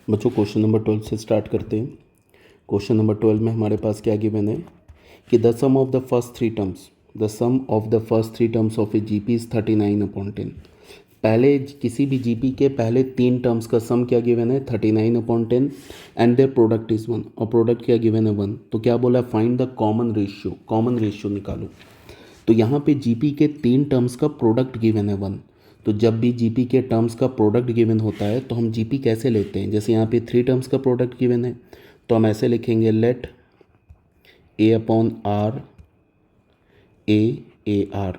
बच्चों question number 12 से start करते हैं। क्वेश्चन नंबर 12 में हमारे पास क्या गिवन है कि the sum of the first three terms of a GP is 39/10। पहले किसी भी जीपी के पहले तीन टर्म्स का सम क्या गिवन है 39/10 एंड देयर प्रोडक्ट इज़ 1 और प्रोडक्ट क्या गिवन है 1। तो क्या बोला फाइंड द कॉमन रेशियो निकालो। तो यहाँ पे जीपी के तीन टर्म्स का प्रोडक्ट गिवन है 1। तो जब भी जीपी के टर्म्स का प्रोडक्ट गिवन होता है तो हम जीपी कैसे लेते हैं, जैसे यहाँ पे थ्री टर्म्स का प्रोडक्ट गिवन है तो हम ऐसे लिखेंगे let a upon r a r.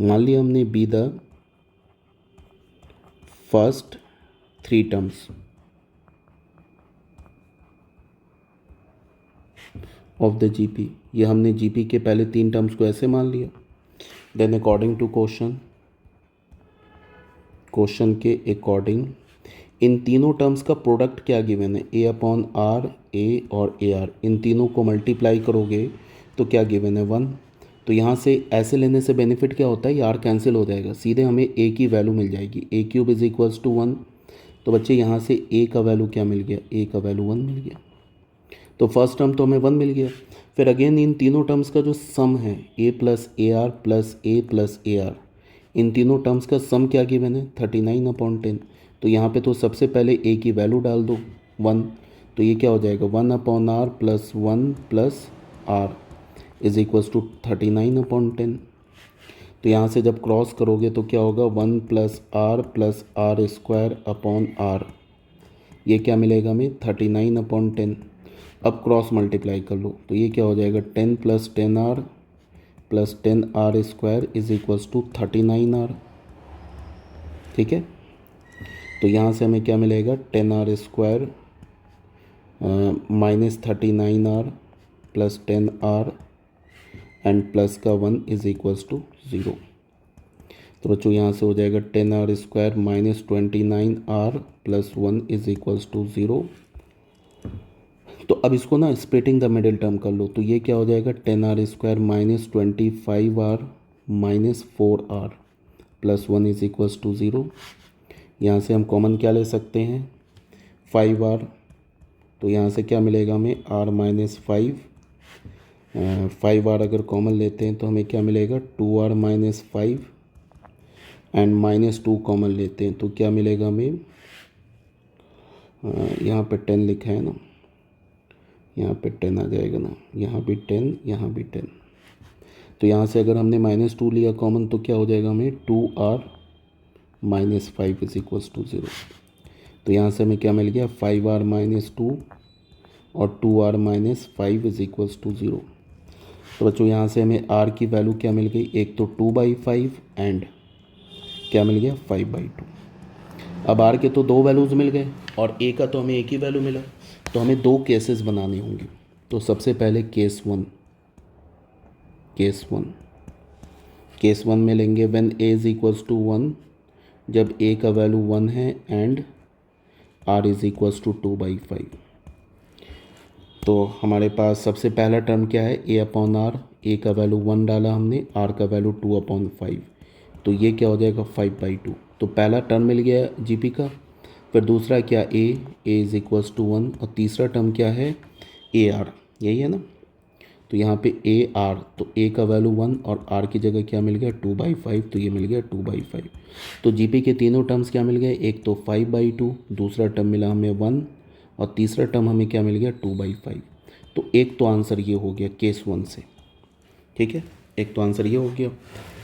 मान लिया हमने be the first three terms of the GP. ये हमने जीपी के पहले तीन टर्म्स को ऐसे मान लिया। देन अकॉर्डिंग टू क्वेश्चन के अकॉर्डिंग इन तीनों टर्म्स का प्रोडक्ट क्या गिवन है ए अपॉन आर ए और ए आर। इन तीनों को मल्टीप्लाई करोगे तो क्या गिवन है 1। तो यहाँ से ऐसे लेने से बेनिफिट क्या होता है, ये आर कैंसिल हो जाएगा, सीधे हमें ए की वैल्यू मिल जाएगी ए क्यूब इज इक्वल्स टू 1। तो बच्चे यहाँ से ए का वैल्यू क्या मिल गया, ए का वैल्यू 1 मिल गया। तो फर्स्ट टर्म तो हमें 1 मिल गया। फिर अगेन इन तीनों टर्म्स का जो सम है A plus A R plus A R, इन तीनों टर्म्स का सम क्या गिवन है 39/10। तो यहाँ पे तो सबसे पहले ए की वैल्यू डाल दो 1। तो ये क्या हो जाएगा 1/r plus 1 plus r is equals to 39/10। तो यहाँ से जब क्रॉस करोगे तो क्या होगा 1 plus r square upon r, ये क्या मिलेगा हमें 39/10। अब क्रॉस मल्टीप्लाई कर लो तो ये क्या हो जाएगा 10 plus 10r plus 10r square is equals to 39r। ठीक है, तो यहाँ से हमें क्या मिलेगा 10r square minus 39r plus 10r and plus का 1 इज इक्वल्स टू 0। तो बच्चों यहाँ से हो जाएगा 10r square minus 29r plus 1 is equals to 0। तो अब इसको ना स्प्लिटिंग द मिडिल टर्म कर लो तो ये क्या हो जाएगा 10r square minus 25r minus 4r plus 1 is equals to 0। यहाँ से हम कॉमन क्या ले सकते हैं 5r। तो यहाँ से क्या मिलेगा हमें r माइनस 5r अगर कॉमन लेते हैं तो हमें क्या मिलेगा 2r minus 5 and minus 2 common लेते हैं तो क्या मिलेगा हमें, यहाँ पे 10 लिखा है ना, यहाँ पे 10 आ जाएगा ना, यहाँ भी 10 यहाँ भी 10। तो यहाँ से अगर हमने माइनस 2 लिया कॉमन तो क्या हो जाएगा हमें 2r minus 5 is equals to 0। तो यहाँ से हमें क्या मिल गया 5r माइनस 2 और 2r minus 5 is equals to 0। तो बच्चों यहाँ से हमें r की वैल्यू क्या मिल गई, एक तो 2/5 एंड क्या मिल गया 5/2। अब r के तो दो वैल्यूज़ मिल गए और a का तो हमें एक ही वैल्यू मिला। तो हमें दो केसेस बनाने होंगे। तो सबसे पहले केस वन में लेंगे when a is equals to 1, जब a का वैल्यू 1 है and r is equals to 2/5। तो हमारे पास सबसे पहला टर्म क्या है a अपॉन आर, a का वैल्यू 1 डाला हमने, r का वैल्यू 2/5। तो ये क्या हो जाएगा 5/2। तो पहला टर्म मिल गया जीपी का। फिर दूसरा क्या a इज इक्वल्स टू 1 और तीसरा टर्म क्या है ए आर, यही है ना। तो यहाँ पे ए आर, तो a का वैल्यू 1 और r की जगह क्या मिल गया 2/5, तो ये मिल गया 2/5। तो जीपी के तीनों टर्म्स क्या मिल गए, एक तो 5/2, दूसरा टर्म मिला हमें 1 और तीसरा टर्म हमें क्या मिल गया 2/5। तो एक तो आंसर ये हो गया केस 1 से। ठीक है, एक तो आंसर ये हो गया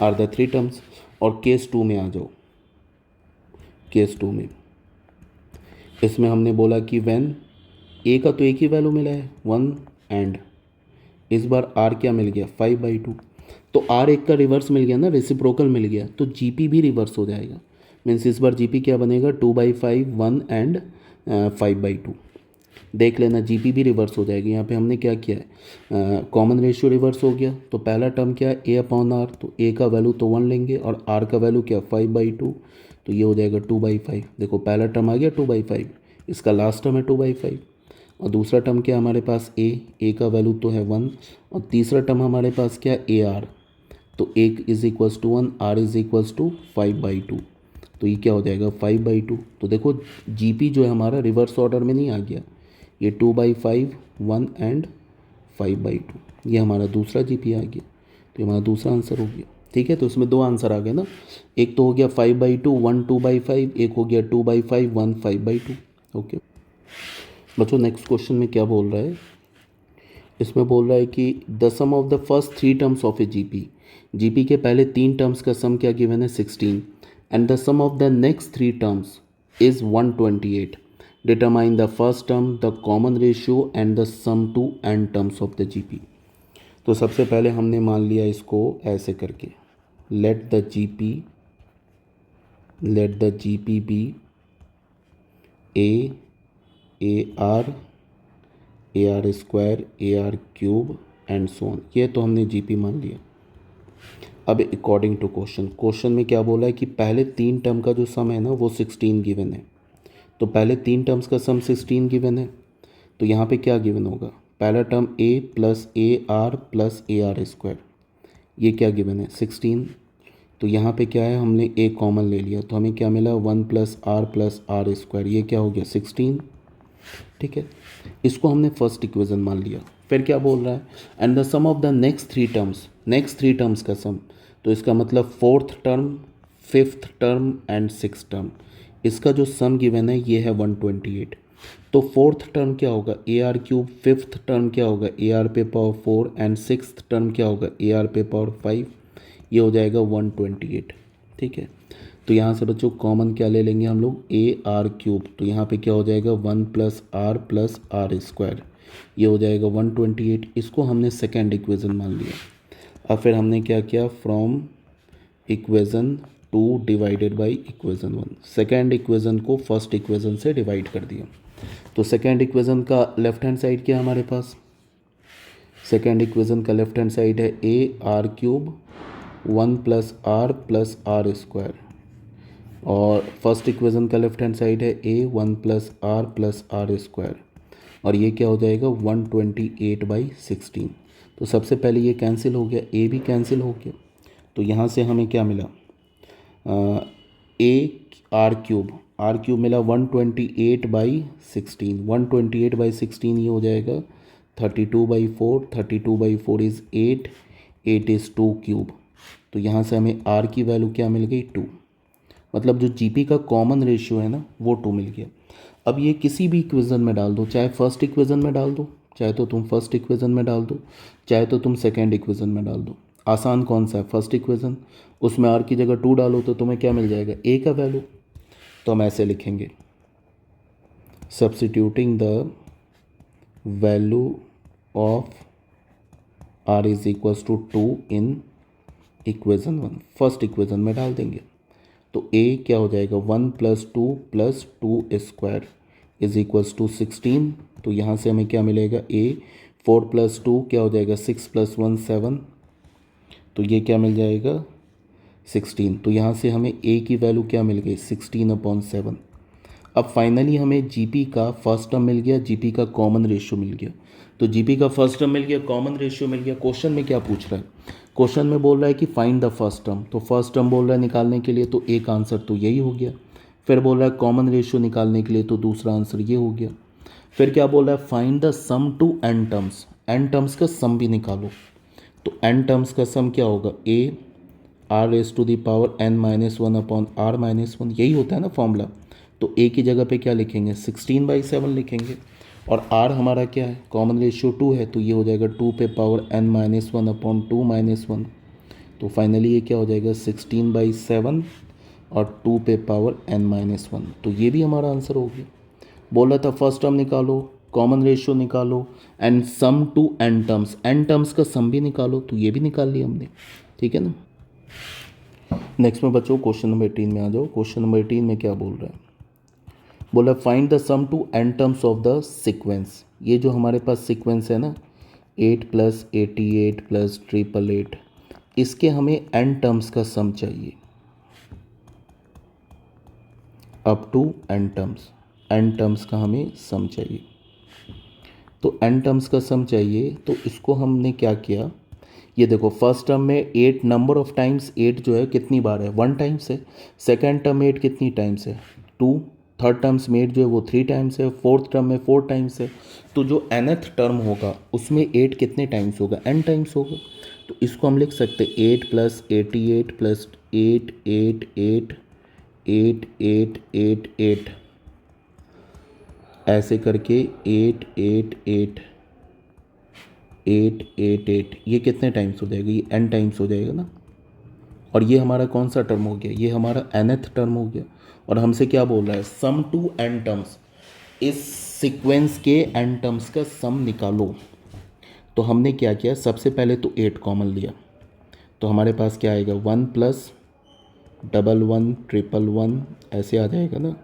आर द थ्री टर्म्स। और केस 2 में आ जाओ। केस 2 में इसमें हमने बोला कि व्हेन ए का तो एक ही वैल्यू मिला है 1 एंड इस बार आर क्या मिल गया 5/2। तो आर एक का रिवर्स मिल गया ना, रेसिप्रोकल मिल गया, तो जीपी भी रिवर्स हो जाएगा। मीन्स इस बार जीपी क्या बनेगा 2/5 1 एंड 5/2। देख लेना जीपी भी रिवर्स हो जाएगी। यहाँ पे हमने क्या किया है कॉमन रेशियो रिवर्स हो गया। तो पहला टर्म क्या है ए अपॉन आर, तो ए का वैल्यू तो 1 लेंगे और आर का वैल्यू क्या 5/2, तो ये हो जाएगा 2/5। देखो पहला टर्म आ गया 2/5, इसका लास्ट टर्म है 2/5 और दूसरा टर्म क्या हमारे पास ए का वैल्यू तो है 1 और तीसरा टर्म हमारे पास क्या ए आर, तो एक is equals to 1, r is equals to 5/2। तो ये क्या हो जाएगा 5/2। तो देखो जीपी जो है हमारा रिवर्स ऑर्डर में नहीं आ गया, ये 2/5, 1 एंड 5/2, ये हमारा दूसरा जीपी आ गया। तो ये हमारा दूसरा आंसर हो गया। ठीक है, तो इसमें दो आंसर आ गए ना, एक तो हो गया 5/2, 1 2/5, एक हो गया 2/5, 1 5/2। ओके बच्चों, नेक्स्ट क्वेश्चन में क्या बोल रहा है, इसमें बोल रहा है कि the sum of the first 3 terms of a GP, GP के पहले 3 टर्म्स का सम क्या गिवन है 16, and the sum of the next 3 terms is 128, determine the first term, the common ratio and the sum to n terms of the GP. तो सबसे पहले हमने मान लिया इसको ऐसे करके, let the GP be a r square a r cube and so on. ये तो हमने जीपी मान लिया। अब अकॉर्डिंग टू क्वेश्चन में क्या बोला है कि पहले 3 टर्म का जो सम है ना वो 16 गिवन है। तो पहले 3 टर्म्स का सम 16 गिवन है, तो यहाँ पे क्या गिवन होगा, पहला term a plus A r square, ये क्या गिवन है 16। तो यहाँ पे क्या है, हमने a कॉमन ले लिया तो हमें क्या मिला 1 प्लस आर स्क्वायर, ये क्या हो गया 16। ठीक है, इसको हमने फर्स्ट इक्वेशन मान लिया। फिर क्या बोल रहा है, and the sum of the next 3 terms का सम, तो इसका मतलब 4th term, 5th term and 6th term, इसका जो सम गिवन है ये है 128। तो 4th टर्म क्या होगा ए आर क्यूब, 5th टर्म क्या होगा ए आर पे पावर 4 एंड 6th टर्म क्या होगा ए आर पे पावर 5, ये हो जाएगा 128। ठीक है, तो यहाँ से बच्चों कॉमन क्या ले लेंगे हम लोग ए आर क्यूब, तो यहाँ पे क्या हो जाएगा 1 प्लस आर स्क्वायर, ये हो जाएगा 128। इसको हमने सेकेंड इक्वेशन मान लिया। अब फिर हमने क्या किया, from equation 2 divided by equation 1, second equation को फर्स्ट इक्वेशन से डिवाइड कर दिया। तो सेकेंड इक्वेशन का लेफ्ट हैंड साइड क्या है हमारे पास, सेकेंड इक्वेशन का लेफ्ट हैंड साइड है a r cube 1 plus r square, और फर्स्ट इक्वेशन का लेफ्ट हैंड साइड है ए 1 प्लस आर स्क्वायर, और ये क्या हो जाएगा 128/16। तो सबसे पहले ये कैंसिल हो गया, ए भी कैंसिल हो गया, तो यहाँ से हमें क्या मिला ए आर क्यूब मिला 128/16, 128/16 ये हो जाएगा 32/4, 32/4 इज़ 8, 8 इज़ 2 क्यूब। तो यहाँ से हमें आर की वैल्यू क्या मिल गई 2, मतलब जो जीपी का कॉमन रेशियो है ना वो 2 मिल गया। अब ये किसी भी इक्वेशन में डाल दो, चाहे फर्स्ट इक्वेशन में डाल दो, चाहे तो तुम फर्स्ट इक्वेशन में डाल दो, चाहे तो तुम सेकेंड इक्वेशन में डाल दो। आसान कौन सा है, फर्स्ट इक्वेशन, उसमें आर की जगह 2 डालो तो तुम्हें क्या मिल जाएगा ए का वैल्यू। तो हम ऐसे लिखेंगे, substituting the value of r is equals to 2 in equation 1, first equation में डाल देंगे। तो a क्या हो जाएगा 1 plus 2 square is equals to 16। तो यहाँ से हमें क्या मिलेगा a 4 + 2 क्या हो जाएगा 6 + 1 7, तो ये क्या मिल जाएगा 16। तो यहाँ से हमें a की वैल्यू क्या मिल गई 16/7। अब फाइनली हमें जीपी का फर्स्ट टर्म मिल गया, जीपी का कॉमन रेशियो मिल गया। तो जीपी का फर्स्ट टर्म मिल गया, कॉमन रेशियो मिल गया। क्वेश्चन में क्या पूछ रहा है, क्वेश्चन में बोल रहा है कि फाइंड द फर्स्ट टर्म, तो फर्स्ट टर्म बोल रहा है निकालने के लिए, तो एक आंसर तो यही हो गया। फिर बोल रहा है कॉमन रेशियो निकालने के लिए, तो दूसरा आंसर ये हो गया। फिर क्या बोल रहा है, find the sum to n terms, n terms का सम भी निकालो। तो एन टर्म्स का सम क्या होगा ए r⁻n-1 अपॉन r-1, यही होता है ना फॉर्मूला। तो a की जगह पे क्या लिखेंगे 16/7 लिखेंगे, और r हमारा क्या है कॉमन रेशियो 2 है, तो ये हो जाएगा 2 पे पावर n-1 अपॉन 2-1। तो फाइनली ये क्या हो जाएगा 16/7 और 2 पे पावर n-1। तो ये भी हमारा आंसर हो गया। बोला था फर्स्ट टर्म निकालो, कॉमन रेशियो निकालो, and sum to n terms, n terms का सम भी निकालो, तो ये भी निकाल लिया हमने। ठीक है ना। नेक्स्ट में बच्चों क्वेश्चन नंबर 18 में आ जाओ। क्वेश्चन नंबर 18 में क्या बोल रहा है, बोला find the sum to n terms of the sequence. ये जो हमारे पास सीक्वेंस है ना 8 + 88 + 888, इसके हमें एन टर्म्स का सम चाहिए up to n terms, n terms का हमें सम चाहिए। तो एन टर्म्स का सम चाहिए, तो इसको हमने क्या किया, ये देखो फर्स्ट टर्म में 8 नंबर ऑफ टाइम्स 8 जो है कितनी बार है 1 टाइम्स है। सेकेंड टर्म में 8 कितनी टाइम्स है 2। थर्ड टर्म्स में 8 जो है वो 3 टाइम्स है। फोर्थ टर्म में 4 टाइम्स है। तो जो nth टर्म होगा उसमें 8 कितने टाइम्स होगा n टाइम्स होगा। तो इसको हम लिख सकते 8 प्लस 88 प्लस 8 8 8 8 8 8 8 ऐसे करके 8 8 8 8 8 8 ये कितने टाइम्स हो जाएगा ये n टाइम्स हो जाएगा ना। और ये हमारा कौन सा टर्म हो गया ये हमारा nth टर्म हो गया। और हमसे क्या बोल रहा है सम टू n टर्म्स, इस सीक्वेंस के n टर्म्स का सम निकालो। तो हमने क्या किया सबसे पहले तो 8 कॉमन लिया तो हमारे पास क्या आएगा 1 प्लस 11 1 ऐसे आ जाएगा ना।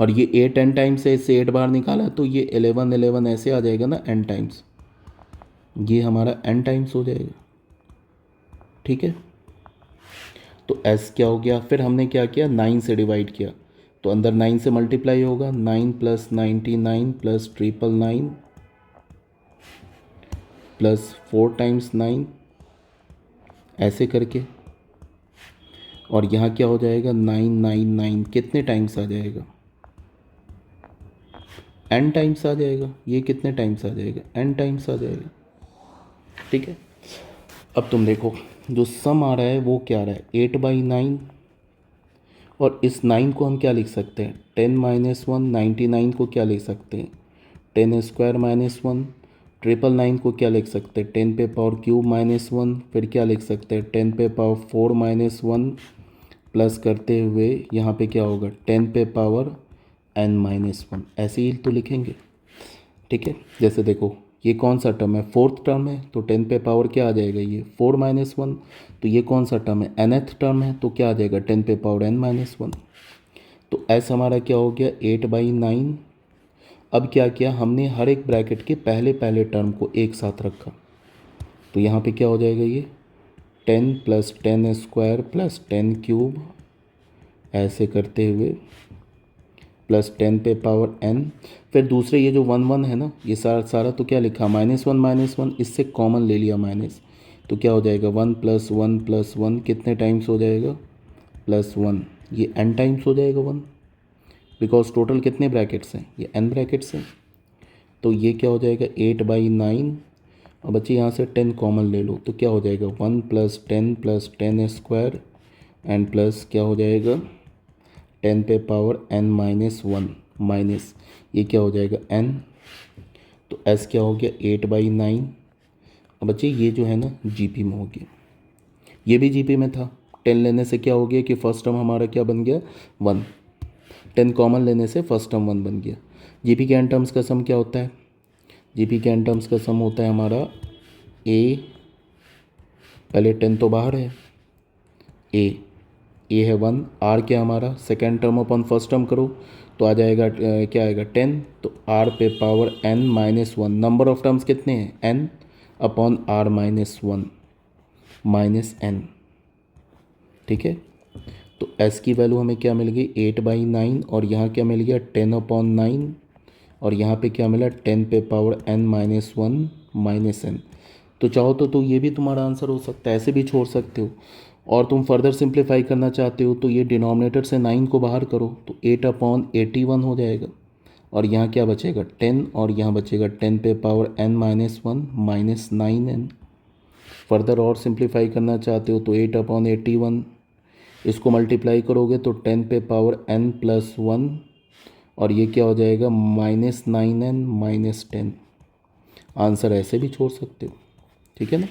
और ये 8 n टाइम्स है इससे 8 बार निकाला तो ये 11 11 ऐसे आ जाएगा ना n टाइम्स। ये हमारा n टाइम्स हो जाएगा। ठीक है तो s क्या हो गया। फिर हमने क्या किया 9 से डिवाइड किया तो अंदर 9 से मल्टीप्लाई होगा 9 प्लस 99 प्लस 999 प्लस 4 टाइम्स 9 ऐसे करके। और यहाँ क्या हो जाएगा 999 कितने टाइम्स आ जाएगा n टाइम्स आ जाएगा। ये कितने टाइम्स आ जाएगा n टाइम्स आ जाएगा। ठीक है अब तुम देखो जो सम आ रहा है वो क्या आ रहा है 8/9। और इस 9 को हम क्या लिख सकते हैं 10 माइनस 1। 99 को क्या लिख सकते हैं 10 स्क्वायर माइनस 1। 999 को क्या लिख सकते हैं 10 पे पावर क्यूब माइनस 1। फिर क्या लिख सकते हैं 10 पे पावर 4 माइनस 1 प्लस करते हुए यहाँ पे क्या होगा 10 पे पावर n माइनस 1 ऐसे ही तो लिखेंगे। ठीक है जैसे देखो ये कौन सा टर्म है फोर्थ टर्म है तो 10 पे पावर क्या आ जाएगा ये 4 माइनस 1। तो ये कौन सा टर्म है nth टर्म है तो क्या आ जाएगा 10 पे पावर n माइनस 1। तो s हमारा क्या हो गया 8/9। अब क्या किया हमने हर एक ब्रैकेट के पहले पहले टर्म को एक साथ रखा तो यहाँ पे क्या हो जाएगा ये 10 प्लस 10 स्क्वायर प्लस 10 क्यूब ऐसे करते हुए प्लस 10 पे पावर n। फिर दूसरे ये जो 1 1 है ना ये सारा सारा तो क्या लिखा -1 इससे कॉमन ले लिया माइनस। तो क्या हो जाएगा 1 प्लस 1 प्लस 1 कितने टाइम्स हो जाएगा +1 ये n टाइम्स हो जाएगा 1 बिकॉज टोटल कितने ब्रैकेट्स हैं ये n ब्रैकेट्स हैं। तो ये क्या हो जाएगा 8/9। और बच्चे यहाँ से 10 कॉमन ले लो तो क्या हो जाएगा 1 plus 10 plus 10 square and plus क्या हो जाएगा 10 पे पावर n माइनस 1 माइनस ये क्या हो जाएगा n। तो s क्या हो गया 8/9। अब बच्चे ये जो है ना जीपी में हो गया ये भी जीपी में था 10 लेने से क्या हो गया कि फर्स्ट टर्म हमारा क्या बन गया 1। 10 कॉमन लेने से फर्स्ट टर्म 1 बन गया। जीपी के एन टर्म्स का सम क्या होता है जीपी के एन टर्म्स का सम होता है हमारा a पहले 10 तो बाहर है a है 1 r क्या हमारा second term upon first term करो तो आ जाएगा क्या आएगा 10। तो r पे power n minus 1 number of terms कितने हैं n upon r minus 1 minus n। ठीक है तो s की वैल्यू हमें क्या मिल गई 8/9 और यहाँ क्या मिल गया 10/9 और यहाँ पे क्या मिला 10 पे power n minus 1 minus n। तो चाहो तो ये भी तुम्हारा आंसर हो सकता है ऐसे भी छोड़ सकते हो। और तुम फर्दर सिंप्लीफाई करना चाहते हो तो ये डिनोमिनेटर से 9 को बाहर करो तो 8/81 हो जाएगा। और यहाँ क्या बचेगा 10 और यहाँ बचेगा 10 पे power n minus 1 minus 9n। Further और सिंप्लीफाई करना चाहते हो तो 8/81 इसको मल्टीप्लाई करोगे तो 10 पे पावर n प्लस 1 और ये क्या हो जाएगा -9n माइनस 10। आंसर ऐसे भी छोड़ सकते हो। ठीक है ना।